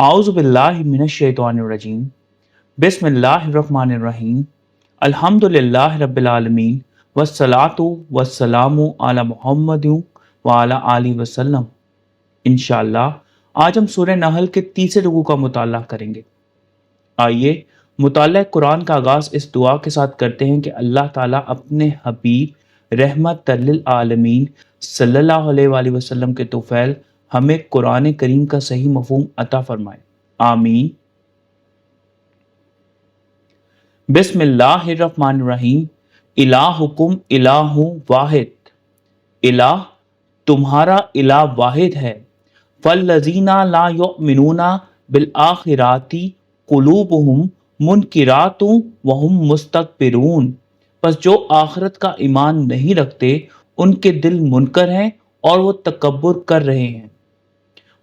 आऊज़ु बिल्लाहि मिनश्शैतानिर्रजीम बिस्मिल्लाहिर्रहमानिर्रहीम अल्हम्दुलिल्लाहि रब्बिल आलमीन वस्सलातु वस्सलामु अला मुहम्मदिन व अला आलिहि वसल्लम। इंशाअल्लाह आज हम सूरह नहल के तीसरे रुकू का मुताला करेंगे। आइए मुताला कुरान का आगाज़ इस दुआ के साथ करते हैं कि अल्लाह ताला अपने हबीब रहमत लिल आलमीन सल्लल्लाहु अलैहि वसल्लम के तौफैल हमें कुरान करीम का सही मफ़हूम अता फरमाए, आमीन। बिस्मिल्लाहिर्रहमानिर्रहीम। इलाहुकुम इलाहु वाहिद, इलाह तुम्हारा इलाह वाहिद है। फल्लज़ीना ला युमिनूना बिल आखिराती कुलूबुहुम मुनकिरातुम वहुम मुस्तकबिरून, बस जो आखिरत का ईमान नहीं रखते उनके दिल मुनकर हैं और वो तकब्बुर कर रहे हैं।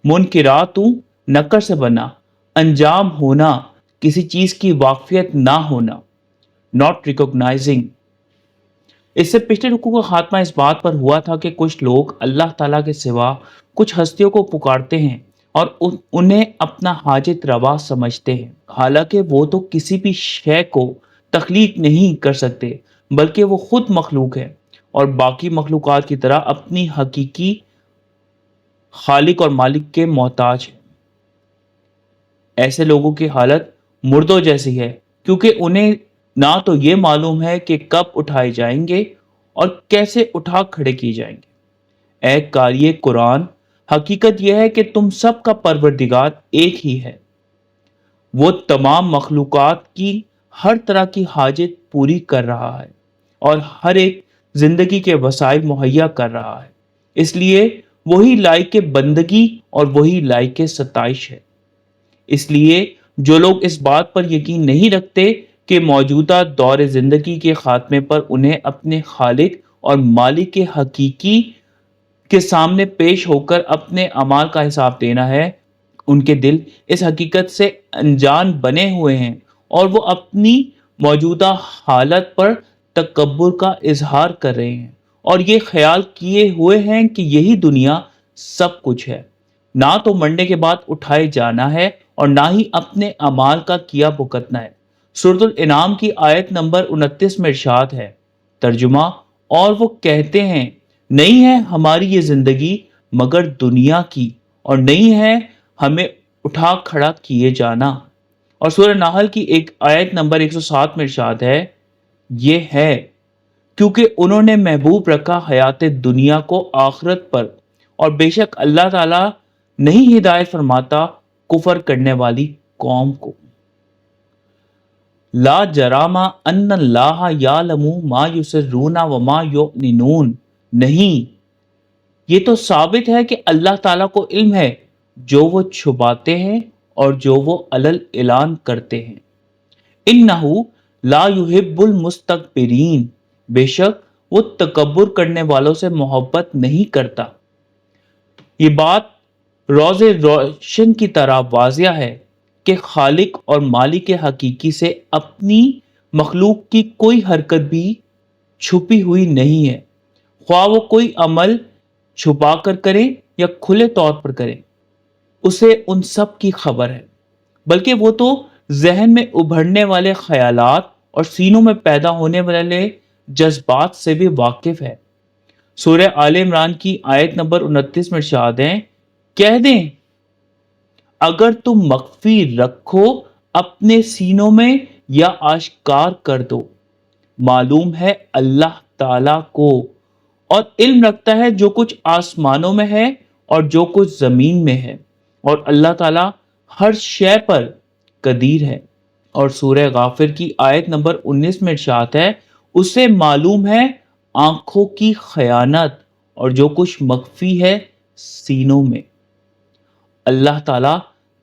मुनकिरातु नकर से बना, अंजाम होना, किसी चीज की वाकफियत ना होना, नॉट रिकॉग्नाइजिंग। इससे पिछले रुकू का खात्मा इस बात पर हुआ था कि कुछ लोग अल्लाह ताला के सिवा कुछ हस्तियों को पुकारते हैं और उन्हें अपना हाजत रवा समझते हैं, हालांकि वो तो किसी भी शय को तख्लीक नहीं कर सकते बल्कि वो खुद मखलूक है और बाकी मखलूकात की तरह अपनी हकीकी खालिक और मालिक के मोहताज है। ऐसे लोगों की हालत मुर्दों जैसी है, क्योंकि उन्हें ना तो ये मालूम है कि कब उठाए जाएंगे और कैसे उठा खड़े किए जाएंगे। ऐ कारिए कुरान, हकीकत यह है कि तुम सब का परवरदिगार एक ही है। वो तमाम मखलूकात की हर तरह की हाजत पूरी कर रहा है और हर एक जिंदगी के वसाइल मुहैया कर रहा है, इसलिए वही लायक बंदगी और वही लायक सताइश है। इसलिए जो लोग इस बात पर यकीन नहीं रखते कि मौजूदा दौर जिंदगी के खात्मे पर उन्हें अपने खालिक और मालिक के हकीकी के सामने पेश होकर अपने अमाल का हिसाब देना है, उनके दिल इस हकीकत से अनजान बने हुए हैं और वो अपनी मौजूदा हालत पर तकब्बुर का इजहार कर रहे हैं और ये ख्याल किए हुए हैं कि यही दुनिया सब कुछ है, ना तो मरने के बाद उठाए जाना है और ना ही अपने अमाल का किया भुगतना है। सूरतुल इनाम की आयत नंबर 29 में इरशाद है, तर्जुमा, और वो कहते हैं नहीं है हमारी ये जिंदगी मगर दुनिया की और नहीं है हमें उठा खड़ा किए जाना। और सूरह नाहल की एक आयत नंबर 107 में इरशाद है, ये है क्योंकि उन्होंने महबूब रखा हयात दुनिया को आखिरत पर और बेशक अल्लाह ताला नहीं हिदायत फरमाता कुफर करने वाली कौम को। ला जरामा अन्नल्लाह यालमु मा युसर्रूना व मा युअलिनून, नहीं, ये तो साबित है कि अल्लाह ताला को इल्म है जो वो छुपाते हैं और जो वो अलल ऐलान करते हैं। इन्नहु ला युहिब्बुल मुस्तकबिरीन, बेशक वो तकब्बुर करने वालों से मोहब्बत नहीं करता। ये बात रोज़े रोशन की तरह वाजिया है कि खालिक और मालिक के हकीकी से अपनी मखलूक की कोई हरकत भी छुपी हुई नहीं है, ख्वाह वो कोई अमल छुपा कर करें या खुले तौर पर करें, उसे उन सब की खबर है, बल्कि वो तो जहन में उभरने वाले ख्यालात और सीनों में पैदा होने वाले जज्बात से भी वाकिफ है। सूरह आले इमरान की आयत नंबर 29 में इरशाद है, कह दें अगर तुम मख्फी रखो अपने सीनों में या आश्कार कर दो, मालूम है अल्लाह ताला को और इल्म रखता है जो कुछ आसमानों में है और जो कुछ जमीन में है, और अल्लाह ताला हर शय पर कदीर है। और सूरह गाफिर की आयत नंबर 19 में इरशाद है, उसे मालूम है आंखों की खयानत और जो कुछ मख्फी है सीनों में। अल्लाह ताला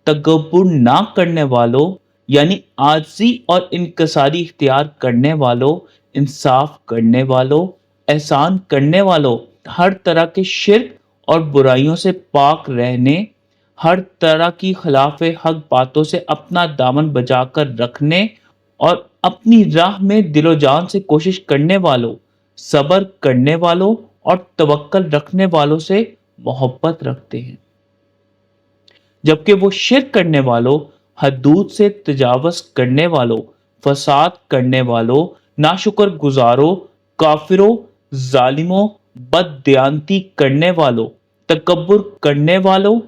तकब्बुर ना करने वालों यानी आजी और इनकसारी इख्तियार करने वालों, इंसाफ करने वालों, एहसान करने वालों, हर तरह के शिर्क और बुराइयों से पाक रहने, हर तरह की खिलाफ हक बातों से अपना दामन बचाकर रखने और अपनी राह में दिलो जान से कोशिश करने वालों, सब्र करने वालों और तवक्कल रखने वालों से मोहब्बत रखते हैं। जबकि वो शिर्क करने वालों, हदूद से तजावज़ करने वालों, फसाद करने वालों, नाशुक्र गुजारों, काफिरों, जालिमों, बददियानती करने वालों, तकब्बुर करने वालों,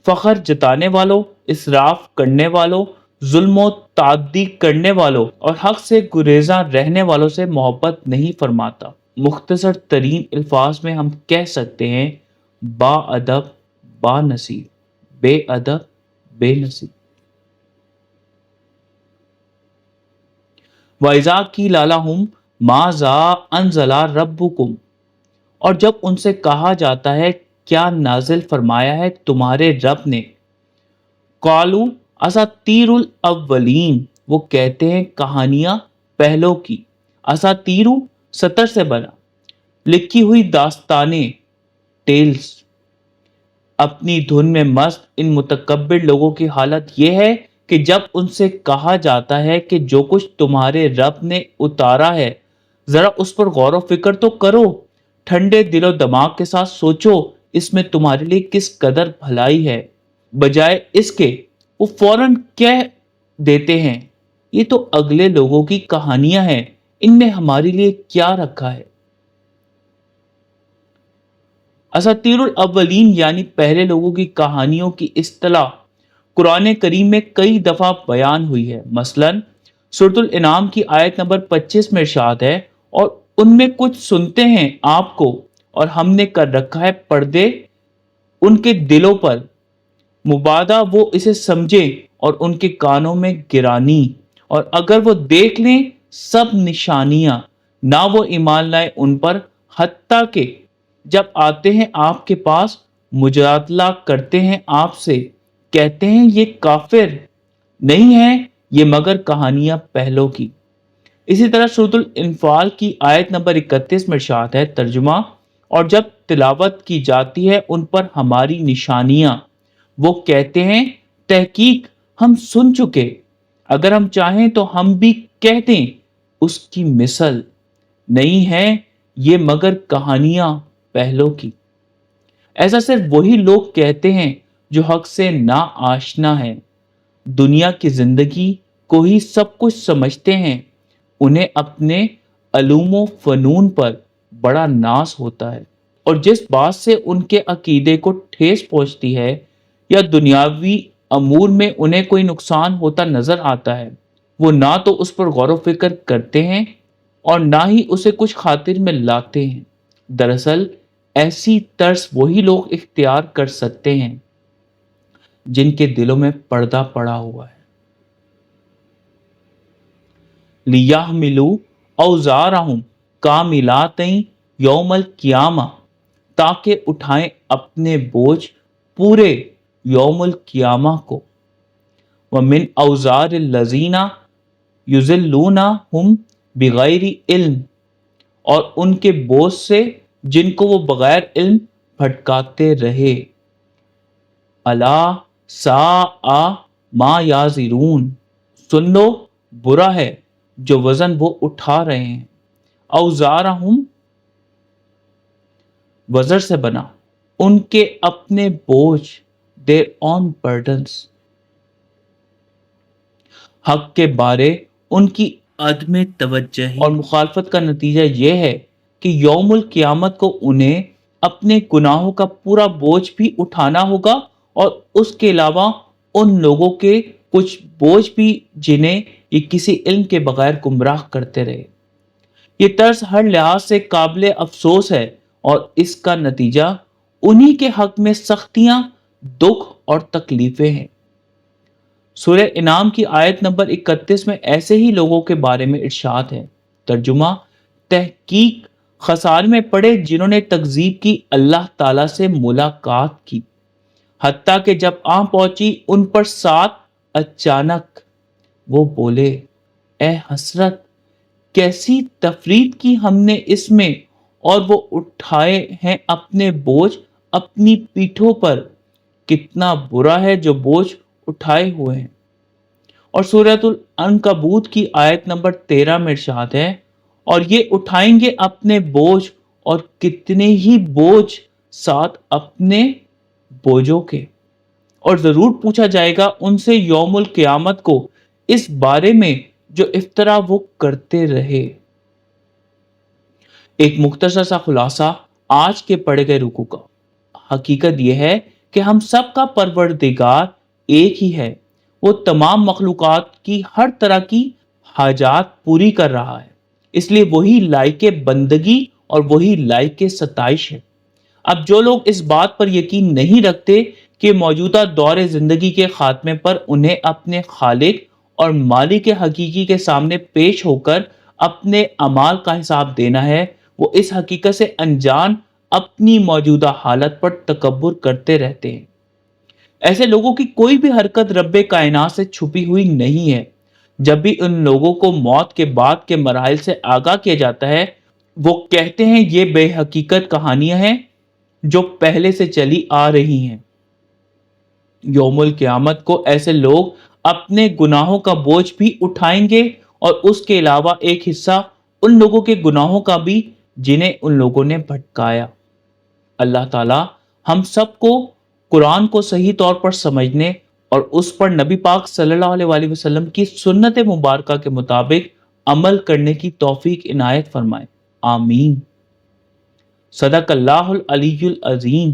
फख्र जताने वालों, इसराफ करने वालों, जुल्म ताद्दी करने वालों और हक से गुरेजा रहने वालों से मोहब्बत नहीं फरमाता। मुख्तसर तरीन अल्फाज में हम कह सकते हैं बाअदब बानसीब, बेअदब बेनसीब। वैज़ा की लालाहुम माज़ा अनज़ला रब्बुकुम, और जब उनसे कहा जाता है क्या नाजिल फरमाया है तुम्हारे रब ने, कालू असातीरुल अव्वलीन, वो कहते हैं कहानियां पहलों की। असातीरु सतर से बना, लिखी हुई दास्तानें, टेल्स। अपनी धुन में मस्त इन मुतकब्बिर लोगों की हालत यह है कि जब उनसे कहा जाता है कि जो कुछ तुम्हारे रब ने उतारा है जरा उस पर गौर व फिक्र तो करो, ठंडे दिलो दिमाग के साथ सोचो इसमें तुम्हारे लिए किस कदर भलाई है, बजाय इसके वो फौरन कह देते हैं ये तो अगले लोगों की कहानियां हैं, इनमें हमारे लिए क्या रखा है। असातीरुल अव्वलीन यानी पहले लोगों की कहानियों की इस्तिलाह कुरान करीम में कई दफा बयान हुई है। मसलन सूरतुल इनाम की आयत नंबर 25 में इरशाद है, और उनमें कुछ सुनते हैं आपको और हमने कर रखा है पर्दे उनके दिलों पर, मुबादा वो इसे समझे और उनके कानों में गिरानी, और अगर वो देख लें सब निशानियां ना वो ईमान लाए उन पर, हत्ता के जब आते हैं आपके पास मुजादला करते हैं आपसे, कहते हैं ये काफिर नहीं है ये मगर कहानियां पहलों की। इसी तरह सूरतुल इनफाल की आयत नंबर 31 में इरशाद है, तर्जुमा, और जब तिलावत की जाती है उन पर हमारी निशानियां, वो कहते हैं तहकीक हम सुन चुके, अगर हम चाहें तो हम भी कह दें उसकी मिसल नहीं है ये मगर कहानियां पहलों की। ऐसा सिर्फ वही लोग कहते हैं जो हक से ना आशना है, दुनिया की जिंदगी को ही सब कुछ समझते हैं, उन्हें अपने अलूमो फनून पर बड़ा नाज होता है, और जिस बात से उनके अकीदे को ठेस पहुंचती है या दुनियावी अमूर में उन्हें कोई नुकसान होता नजर आता है, वो ना तो उस पर गौर व फिक्र करते हैं और ना ही उसे कुछ खातिर में लाते हैं। दरअसल ऐसी तर्स वही लोग इख्तियार कर सकते हैं जिनके दिलों में पर्दा पड़ा हुआ है। लियाहमिलू औजारहुम कामिलातैन यौमल कियामा, ताकि उठाएं अपने बोझ पूरे यौमुल कियामा को। वमिन औजार लजीना युजिल्लूना हुम बिगैरी इल्म, और उनके बोझ से जिनको वो बगैर इल्म भटकाते रहे। अला सा आ मा याजिरून, सुन लो बुरा है जो वजन वो उठा रहे हैं। औजारहुम वजर से बना, उनके अपने बोझ, देयर ऑन बर्डन्स। हक के बारे उनकी अदम तवज्जुही और मुखालफत का नतीजा यह है कि यौमुल क़यामत को उन्हें अपने गुनाहों का पूरा बोझ भी उठाना होगा, और उसके अलावा उन लोगों के कुछ बोझ भी जिन्हें ये किसी इल्म के बगैर गुमराह करते रहे। ये तर्स हर लिहाज से काबिल अफसोस है, और इसका नतीजा उन्हीं के हक में सख्तियां, दुख और तकलीफें हैं। सूरह इनाम की आयत नंबर 31 में ऐसे ही लोगों के बारे में इरशाद है, तर्जुमा, तहकीक खसार में पड़े जिन्होंने तकजीब की अल्लाह ताला से मुलाकात की, हत्ता कि जब आ पहुंची उन पर साथ अचानक वो बोले ए हसरत, कैसी तफरीद की हमने इसमें, और वो उठाए हैं अपने बोझ अपनी पीठों पर, कितना बुरा है जो बोझ उठाए हुए हैं। और सूरतुल अनकबूत की आयत नंबर 13 में इरशाद है, और ये उठाएंगे अपने बोझ और कितने ही बोझ साथ अपने बोझों के, اور ضرور پوچھا جائے گا ان سے یوم القیامت کو اس بارے میں جو افطرا وہ کرتے رہے۔ ایک مختصر سا خلاصہ آج کے پڑھے گئے رکوع کا۔ حقیقت یہ ہے کہ ہم سب کا پروردگار ایک ہی ہے، وہ تمام مخلوقات کی ہر طرح کی حاجات پوری کر رہا ہے، اس لیے وہی لائق بندگی اور وہی لائق ستائش ہے۔ اب جو لوگ اس بات پر یقین نہیں رکھتے کہ موجودہ دور زندگی کے خاتمے پر انہیں اپنے خالق اور مالک حقیقی کے سامنے پیش ہو کر اپنے اعمال کا حساب دینا ہے، وہ اس حقیقت سے انجان اپنی موجودہ حالت پر تکبر کرتے رہتے ہیں۔ ایسے لوگوں کی کوئی بھی حرکت رب کائنات سے چھپی ہوئی نہیں ہے۔ جب بھی ان لوگوں کو موت کے بعد کے مراحل سے آگاہ کیا جاتا ہے، وہ کہتے ہیں یہ بے حقیقت کہانیاں ہیں جو پہلے سے چلی آ رہی ہیں۔ یوم القیامت کو ایسے لوگ اپنے گناہوں کا بوجھ بھی اٹھائیں گے اور اس کے علاوہ ایک حصہ ان لوگوں کے گناہوں کا بھی جنہیں ان لوگوں نے بھٹکایا۔ اللہ تعالی ہم سب کو قرآن کو صحیح طور پر سمجھنے اور اس پر نبی پاک صلی اللہ علیہ وآلہ وسلم کی سنت مبارکہ کے مطابق عمل کرنے کی توفیق عنایت فرمائے، آمین۔ صدق اللہ العلی العظیم،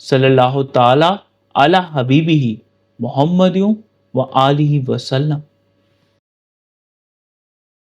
صلی اللہ تعالی علی حبیبہ محمد و آلہ وسلم۔